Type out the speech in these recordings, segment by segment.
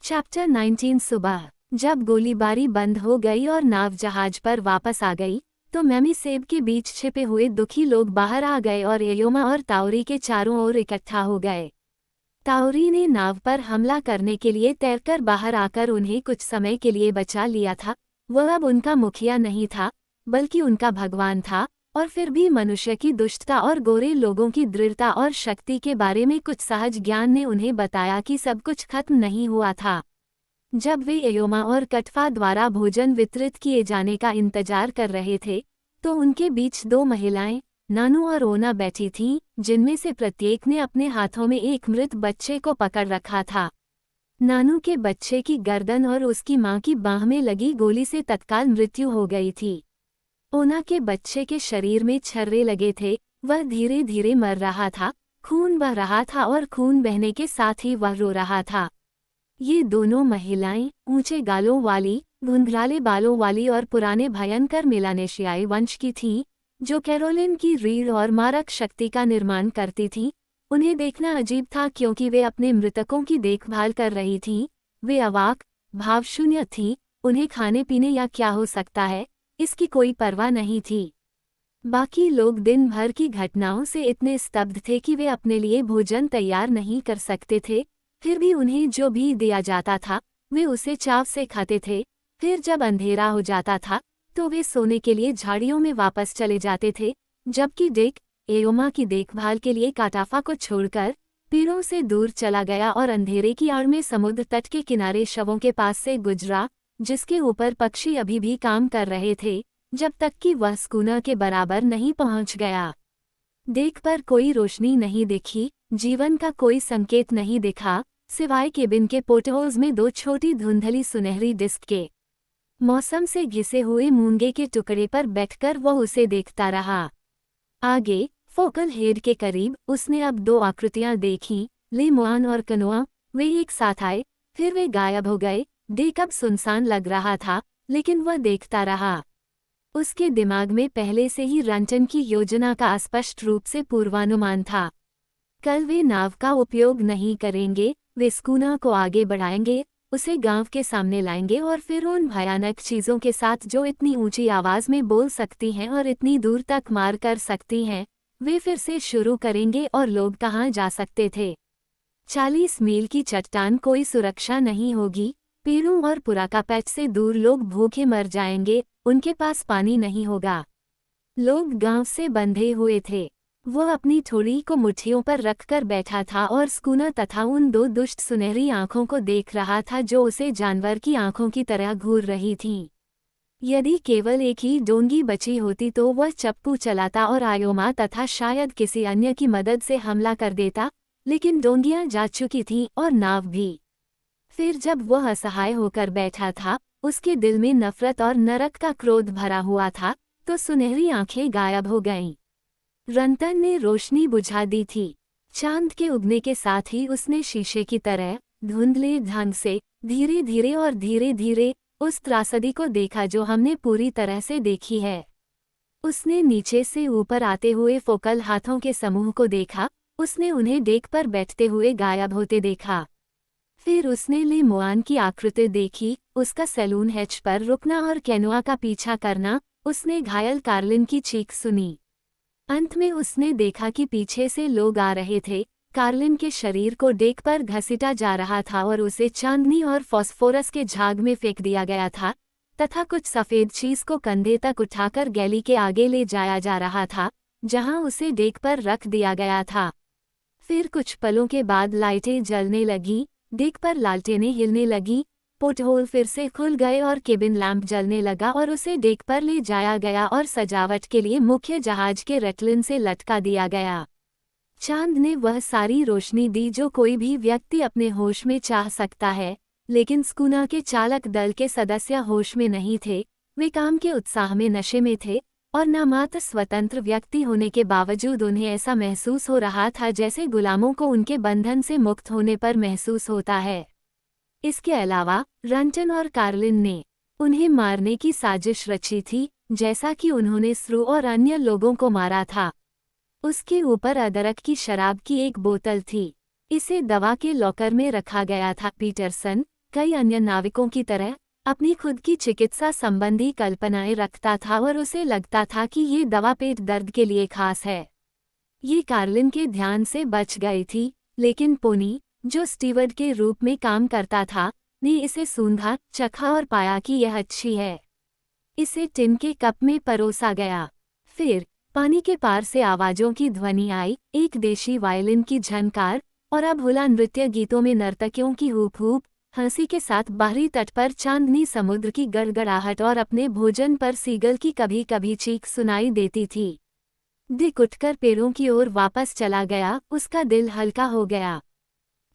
Chapter 19 सुबह जब गोलीबारी बंद हो गई और नाव जहाज पर वापस आ गई तो मैमी सेब के बीच छिपे हुए दुखी लोग बाहर आ गए और एयोमा और ताओरी के चारों ओर इकट्ठा हो गए। ताओरी ने नाव पर हमला करने के लिए तैरकर बाहर आकर उन्हें कुछ समय के लिए बचा लिया था। वह अब उनका मुखिया नहीं था बल्कि उनका भगवान था, और फिर भी मनुष्य की दुष्टता और गोरे लोगों की दृढ़ता और शक्ति के बारे में कुछ सहज ज्ञान ने उन्हें बताया कि सब कुछ खत्म नहीं हुआ था। जब वे एयोमा और कटफा द्वारा भोजन वितरित किए जाने का इंतजार कर रहे थे तो उनके बीच दो महिलाएं नानू और ओना बैठी थीं, जिनमें से प्रत्येक ने अपने हाथों में एक मृत बच्चे को पकड़ रखा था। नानू के बच्चे की गर्दन और उसकी मां की बाह में लगी गोली से तत्काल मृत्यु हो गई थी। ओना के बच्चे के शरीर में छर्रे लगे थे, वह धीरे धीरे मर रहा था, खून बह रहा था और खून बहने के साथ ही वह रो रहा था। ये दोनों महिलाएं ऊंचे गालों वाली, धुंधलाले बालों वाली और पुराने भयंकर मेलानेशियाई वंश की थीं, जो कैरोलिन की रीढ़ और मारक शक्ति का निर्माण करती थीं। उन्हें देखना अजीब था क्योंकि वे अपने मृतकों की देखभाल कर रही थीं। वे अवाक, भावशून्य थीं, उन्हें खाने पीने या क्या हो सकता है इसकी कोई परवाह नहीं थी। बाकी लोग दिन भर की घटनाओं से इतने स्तब्ध थे कि वे अपने लिए भोजन तैयार नहीं कर सकते थे, फिर भी उन्हें जो भी दिया जाता था वे उसे चाव से खाते थे। फिर जब अंधेरा हो जाता था तो वे सोने के लिए झाड़ियों में वापस चले जाते थे, जबकि डिक एयोमा की देखभाल के लिए काटाफा को छोड़कर पेड़ों से दूर चला गया और अंधेरे की आड़ में समुद्र तट के किनारे शवों के पास से गुजरा, जिसके ऊपर पक्षी अभी भी काम कर रहे थे, जब तक कि वह स्कूना के बराबर नहीं पहुंच गया। देख पर कोई रोशनी नहीं दिखी, जीवन का कोई संकेत नहीं दिखा, सिवाय केबिन के पोर्टहोल्स में दो छोटी धुंधली सुनहरी डिस्क के। मौसम से घिसे हुए मूंगे के टुकड़े पर बैठकर वह उसे देखता रहा। आगे फोकल हेड के करीब उसने अब दो आकृतियां देखीं, लेमुआन और कनोआ। वे एक साथ आए, फिर वे गायब हो गए। देख अब सुनसान लग रहा था, लेकिन वह देखता रहा। उसके दिमाग में पहले से ही रंटन की योजना का स्पष्ट रूप से पूर्वानुमान था। कल वे नाव का उपयोग नहीं करेंगे, वे स्कूना को आगे बढ़ाएंगे, उसे गांव के सामने लाएंगे और फिर उन भयानक चीजों के साथ जो इतनी ऊंची आवाज में बोल सकती हैं और इतनी दूर तक मार कर सकती हैं, वे फिर से शुरू करेंगे। और लोग कहाँ जा सकते थे? 40 मील की चट्टान कोई सुरक्षा नहीं होगी। पेड़ों और पुराका पैच से दूर लोग भूखे मर जाएंगे, उनके पास पानी नहीं होगा। लोग गांव से बंधे हुए थे। वह अपनी थोड़ी को मुट्ठियों पर रखकर बैठा था और स्कूना तथा उन दो दुष्ट सुनहरी आंखों को देख रहा था जो उसे जानवर की आंखों की तरह घूर रही थीं। यदि केवल एक ही डोंगी बची होती तो वह चप्पू चलाता और आयोमा तथा शायद किसी अन्य की मदद से हमला कर देता, लेकिन डोंगियां जा चुकी थीं और नाव भी। फिर जब वह असहाय होकर बैठा था, उसके दिल में नफरत और नरक का क्रोध भरा हुआ था, तो सुनहरी आंखें गायब हो गईं। रंतन ने रोशनी बुझा दी थी। चांद के उगने के साथ ही उसने शीशे की तरह धुंधले ढंग से धीरे धीरे और धीरे धीरे उस त्रासदी को देखा जो हमने पूरी तरह से देखी है। उसने नीचे से ऊपर आते हुए फोकल हाथों के समूह को देखा, उसने उन्हें डेक पर बैठते हुए गायब होते देखा। फिर उसने लेमुआन की आकृति देखी, उसका सैलून हैच पर रुकना और कैनोआ का पीछा करना। उसने घायल कार्लिन की चीख सुनी। अंत में उसने देखा कि पीछे से लोग आ रहे थे। कार्लिन के शरीर को डेक पर घसीटा जा रहा था और उसे चांदनी और फॉस्फोरस के झाग में फेंक दिया गया था, तथा कुछ सफ़ेद चीज को कंधे तक उठाकर गैली के आगे ले जाया जा रहा था, जहां उसे डेक पर रख दिया गया था। फिर कुछ पलों के बाद लाइटें जलने लगीं, डेक पर लालटेनें हिलने लगीं, पोर्टहोल फिर से खुल गए और केबिन लैंप जलने लगा और उसे डेक पर ले जाया गया और सजावट के लिए मुख्य जहाज के रेटलिन से लटका दिया गया। चांद ने वह सारी रोशनी दी जो कोई भी व्यक्ति अपने होश में चाह सकता है, लेकिन स्कूना के चालक दल के सदस्य होश में नहीं थे। वे काम के उत्साह में नशे में थे और नामात्र स्वतंत्र व्यक्ति होने के बावजूद उन्हें ऐसा महसूस हो रहा था जैसे गुलामों को उनके बंधन से मुक्त होने पर महसूस होता है। इसके अलावा रंटन और कार्लिन ने उन्हें मारने की साजिश रची थी, जैसा कि उन्होंने स्रू और अन्य लोगों को मारा था। उसके ऊपर अदरक की शराब की एक बोतल थी। इसे दवा के लॉकर में रखा गया था। पीटरसन, कई अन्य नाविकों की तरह अपनी खुद की चिकित्सा संबंधी कल्पनाएं रखता था और उसे लगता था कि ये दवा पेट दर्द के लिए खास है। ये कार्लिन के ध्यान से बच गई थी, लेकिन पोनी, जो स्टीवर्ड के रूप में काम करता था, ने इसे सूंघा, चखा और पाया कि यह अच्छी है। इसे टिन के कप में परोसा गया। फिर पानी के पार से आवाजों की ध्वनि आई, एक देशी वायलिन की झनकार, और अब हुला नृत्य गीतों में नर्तकियों की हूप हूप, हंसी के साथ बाहरी तट पर चांदनी समुद्र की गड़गड़ाहट और अपने भोजन पर सीगल की कभी कभी चीख सुनाई देती थी। डिक उठकर पेड़ों की ओर वापस चला गया, उसका दिल हल्का हो गया।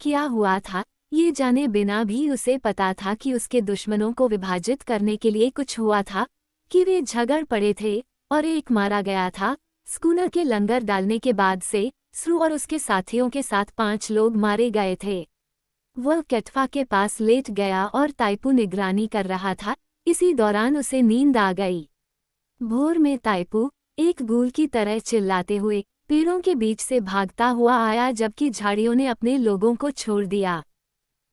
क्या हुआ था, ये जाने बिना भी उसे पता था कि उसके दुश्मनों को विभाजित करने के लिए कुछ हुआ था, कि वे झगड़ पड़े थे और एक मारा गया था। स्कूनर के लंगर डालने के बाद से स्रू और उसके साथियों के साथ 5 लोग मारे गए थे। वह कैटफा के पास लेट गया और ताइपू निगरानी कर रहा था। इसी दौरान उसे नींद आ गई। भोर में ताइपू एक गूल की तरह चिल्लाते हुए पेड़ों के बीच से भागता हुआ आया, जबकि झाड़ियों ने अपने लोगों को छोड़ दिया।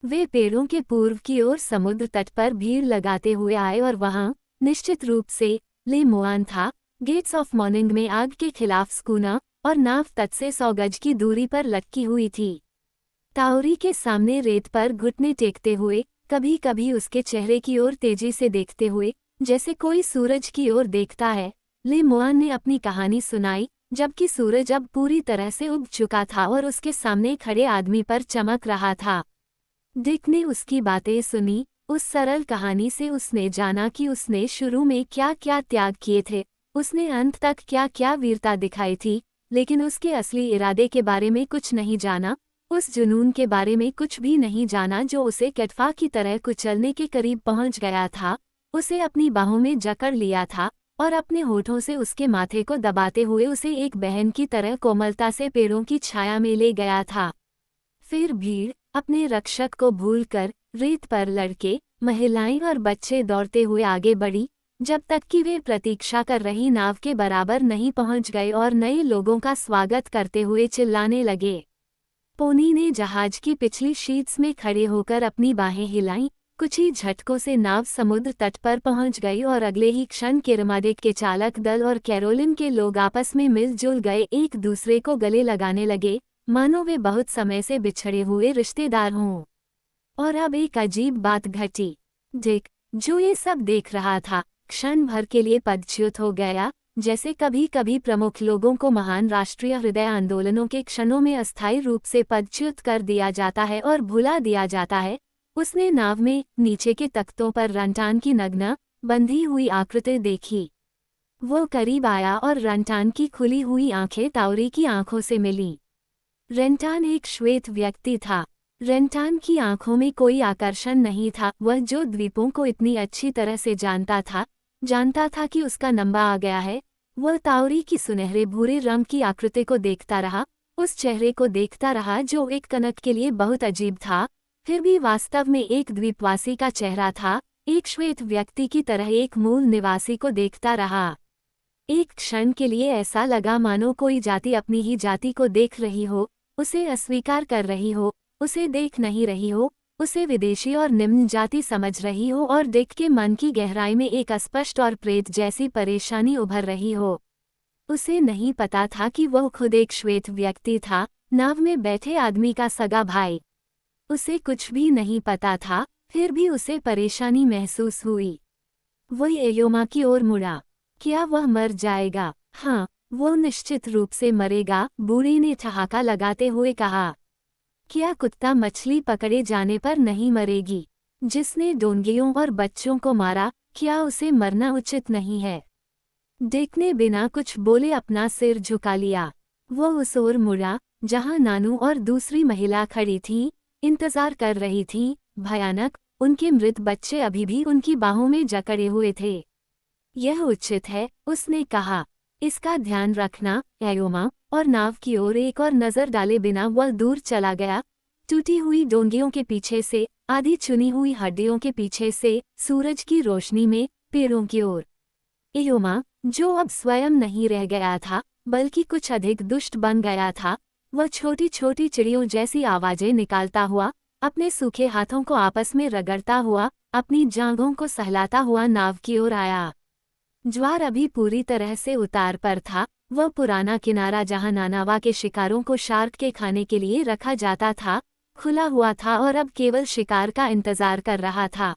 वे पेड़ों के पूर्व की ओर समुद्र तट पर भीड़ लगाते हुए आए और वहां निश्चित रूप से ले मुआन था। गेट्स ऑफ मॉर्निंग में आग के खिलाफ स्कूना और नाव तट से 100 गज की दूरी पर लटकी हुई थी। ताउरी के सामने रेत पर घुटने टेकते हुए, कभी कभी उसके चेहरे की ओर तेजी से देखते हुए, जैसे कोई सूरज की ओर देखता है, ले मुआन ने अपनी कहानी सुनाई, जबकि सूरज अब पूरी तरह से उग चुका था और उसके सामने खड़े आदमी पर चमक रहा था। डिक ने उसकी बातें सुनी। उस सरल कहानी से उसने जाना कि उसने शुरू में क्या क्या त्याग किए थे, उसने अंत तक क्या क्या वीरता दिखाई थी, लेकिन उसके असली इरादे के बारे में कुछ नहीं जाना, उस जुनून के बारे में कुछ भी नहीं जाना जो उसे कैटफा की तरह कुचलने के करीब पहुंच गया था। उसे अपनी बाहों में जकड़ लिया था और अपने होठों से उसके माथे को दबाते हुए उसे एक बहन की तरह कोमलता से पेड़ों की छाया में ले गया था। फिर भीड़ अपने रक्षक को भूलकर रेत पर लड़के, महिलाएं और बच्चे दौड़ते हुए आगे बढ़ी, जब तक कि वे प्रतीक्षा कर रही नाव के बराबर नहीं पहुंच गए और नए लोगों का स्वागत करते हुए चिल्लाने लगे। पोनी ने जहाज की पिछली शीट्स में खड़े होकर अपनी बाहें हिलाईं। कुछ ही झटकों से नाव समुद्र तट पर पहुंच गई और अगले ही क्षण किरमाडिक के चालक दल और कैरोलिन के लोग आपस में मिलजुल गए, एक दूसरे को गले लगाने लगे, मानो वे बहुत समय से बिछड़े हुए रिश्तेदार हों। और अब एक अजीब बात घटी। डिक, जो ये सब देख रहा था, क्षण भर के लिए पदच्युत हो गया, जैसे कभी कभी प्रमुख लोगों को महान राष्ट्रीय हृदय आंदोलनों के क्षणों में अस्थायी रूप से पदच्युत कर दिया जाता है और भुला दिया जाता है। उसने नाव में नीचे के तख्तों पर रंटान की नग्न बंधी हुई आकृति देखी। वो करीब आया और रंटान की खुली हुई आंखें ताउरी की आंखों से मिलीं। रेंटान एक श्वेत व्यक्ति था। रेंटान की आंखों में कोई आकर्षण नहीं था। वह जो द्वीपों को इतनी अच्छी तरह से जानता था कि उसका नंबर आ गया है। वह ताउरी की सुनहरे भूरे रंग की आकृति को देखता रहा, उस चेहरे को देखता रहा जो एक कनक के लिए बहुत अजीब था, फिर भी वास्तव में एक द्वीपवासी का चेहरा था। एक श्वेत व्यक्ति की तरह एक मूल निवासी को देखता रहा। एक क्षण के लिए ऐसा लगा मानो कोई जाति अपनी ही जाति को देख रही हो, उसे अस्वीकार कर रही हो, उसे देख नहीं रही हो, उसे विदेशी और निम्न जाति समझ रही हो, और डिक के मन की गहराई में एक अस्पष्ट और प्रेत जैसी परेशानी उभर रही हो। उसे नहीं पता था कि वह खुद एक श्वेत व्यक्ति था, नाव में बैठे आदमी का सगा भाई। उसे कुछ भी नहीं पता था, फिर भी उसे परेशानी महसूस हुई। वह एयोमा की ओर मुड़ा। क्या वह मर जाएगा? हाँ, वो निश्चित रूप से मरेगा, बूढ़ी ने ठहाका लगाते हुए कहा। क्या कुत्ता मछली पकड़े जाने पर नहीं मरेगी? जिसने डोंगियों और बच्चों को मारा, क्या उसे मरना उचित नहीं है? डिक ने बिना कुछ बोले अपना सिर झुका लिया। वो उस ओर मुड़ा जहां नानू और दूसरी महिला खड़ी थीं, इंतजार कर रही थीं, भयानक, उनके मृत बच्चे अभी भी उनकी बाहों में जकड़े हुए थे। यह उचित है, उसने कहा। इसका ध्यान रखना, एयोमा, और नाव की ओर एक और नजर डाले बिना वह दूर चला गया, टूटी हुई डोंगियों के पीछे से, आधी चुनी हुई हड्डियों के पीछे से, सूरज की रोशनी में, पेड़ों की ओर। एयोमा, जो अब स्वयं नहीं रह गया था, बल्कि कुछ अधिक दुष्ट बन गया था, वह छोटी छोटी चिड़ियों जैसी आवाजें निकालता हुआ अपने सूखे हाथों को आपस में रगड़ता हुआ, अपनी जांघों को सहलाता हुआ नाव की ओर आया। ज्वार अभी पूरी तरह से उतार पर था। वह पुराना किनारा जहां नानावा के शिकारों को शार्क के खाने के लिए रखा जाता था, खुला हुआ था और अब केवल शिकार का इंतजार कर रहा था।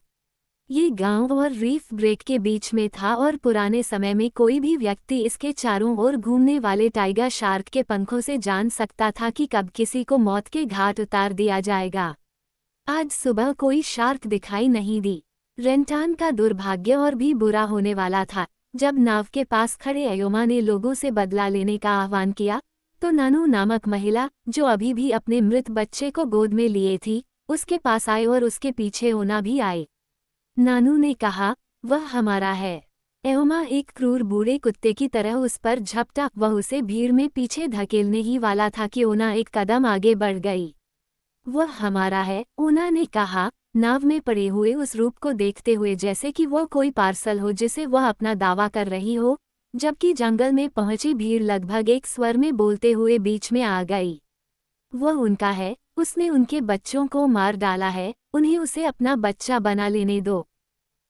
ये गांव और रीफ ब्रेक के बीच में था और पुराने समय में कोई भी व्यक्ति इसके चारों ओर घूमने वाले टाइगर शार्क के पंखों से जान सकता था कि कब किसी को मौत के घाट उतार दिया जाएगा। आज सुबह कोई शार्क दिखाई नहीं दी। रेंटान का दुर्भाग्य और भी बुरा होने वाला था। जब नाव के पास खड़े अयोमा ने लोगों से बदला लेने का आह्वान किया, तो नानू नामक महिला, जो अभी भी अपने मृत बच्चे को गोद में लिए थी, उसके पास आए और उसके पीछे ओना भी आए। नानू ने कहा, वह हमारा है। अयोमा एक क्रूर बूढ़े कुत्ते की तरह उस पर झपटा। वह उसे भीड़ में पीछे धकेलने ही वाला था कि ओना एक कदम आगे बढ़ गई। वह हमारा है, ओना ने कहा, नाव में पड़े हुए उस रूप को देखते हुए जैसे कि वह कोई पार्सल हो जिसे वह अपना दावा कर रही हो, जबकि जंगल में पहुंची भीड़ लगभग एक स्वर में बोलते हुए बीच में आ गई। वह उनका है, उसने उनके बच्चों को मार डाला है, उन्हें उसे अपना बच्चा बना लेने दो।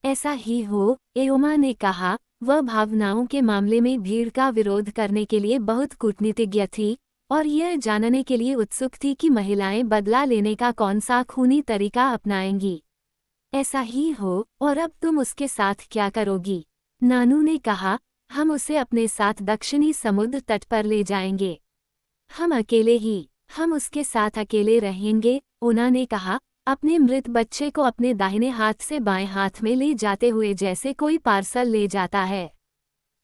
ऐसा ही हो, एओमा ने कहा। वह भावनाओं के मामले में भीड़ का विरोध करने के लिए बहुत कूटनीतिज्ञ थी और यह जानने के लिए उत्सुक थी कि महिलाएं बदला लेने का कौन सा खूनी तरीका अपनाएंगी। ऐसा ही हो, और अब तुम उसके साथ क्या करोगी? नानू ने कहा, हम उसे अपने साथ दक्षिणी समुद्र तट पर ले जाएंगे। हम उसके साथ अकेले रहेंगे, ओना ने कहा, अपने मृत बच्चे को अपने दाहिने हाथ से बाएं हाथ में ले जाते हुए जैसे कोई पार्सल ले जाता है।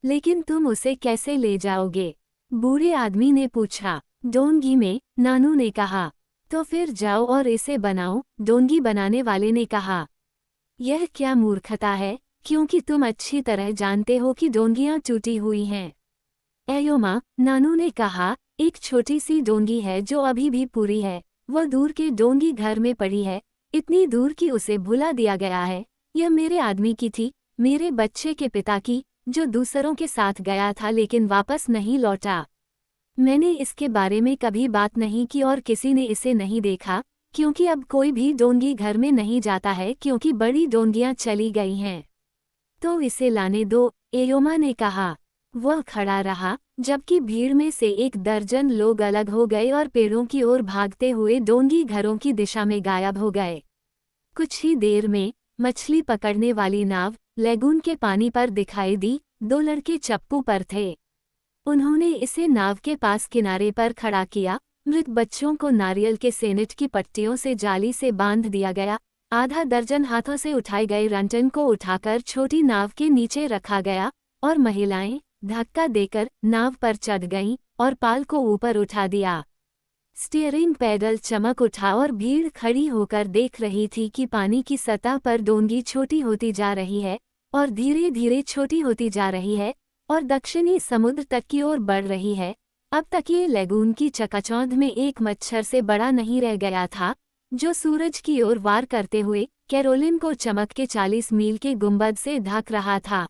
लेकिन तुम उसे कैसे ले जाओगे? बूढ़े आदमी ने पूछा। डोंगी में, नानू ने कहा। तो फिर जाओ और इसे बनाओ, डोंगी बनाने वाले ने कहा। यह क्या मूर्खता है, क्योंकि तुम अच्छी तरह जानते हो कि डोंगियां टूटी हुई हैं। एयोमा, नानू ने कहा, एक छोटी सी डोंगी है जो अभी भी पूरी है। वह दूर के डोंगी घर में पड़ी है, इतनी दूर कि उसे भुला दिया गया है। यह मेरे आदमी की थी, मेरे बच्चे के पिता की, जो दूसरों के साथ गया था लेकिन वापस नहीं लौटा। मैंने इसके बारे में कभी बात नहीं की और किसी ने इसे नहीं देखा, क्योंकि अब कोई भी डोंगी घर में नहीं जाता है क्योंकि बड़ी डोंगियां चली गई हैं। तो इसे लाने दो, एयोमा ने कहा। वह खड़ा रहा, जबकि भीड़ में से एक दर्जन लोग अलग हो गए और पेड़ों की ओर भागते हुए डोंगी घरों की दिशा में गायब हो गए। कुछ ही देर में मछली पकड़ने वाली नाव लेगून के पानी पर दिखाई दी। 2 लड़के चप्पू पर थे। उन्होंने इसे नाव के पास किनारे पर खड़ा किया। मृत बच्चों को नारियल के सेनेट की पट्टियों से जाली से बांध दिया गया। आधा दर्जन हाथों से उठाए गए रंटन को उठाकर छोटी नाव के नीचे रखा गया और महिलाएं धक्का देकर नाव पर चढ़ गईं और पाल को ऊपर उठा दिया। स्टीयरिंग पैडल चमक उठा और भीड़ खड़ी होकर देख रही थी कि पानी की सतह पर डोंगी छोटी होती जा रही है और धीरे धीरे छोटी होती जा रही है और दक्षिणी समुद्र तक की ओर बढ़ रही है। अब तक ये लेगून की चकाचौंध में एक मच्छर से बड़ा नहीं रह गया था, जो सूरज की ओर वार करते हुए कैरोलिन को चमक के 40 मील के गुंबद से ढक रहा था।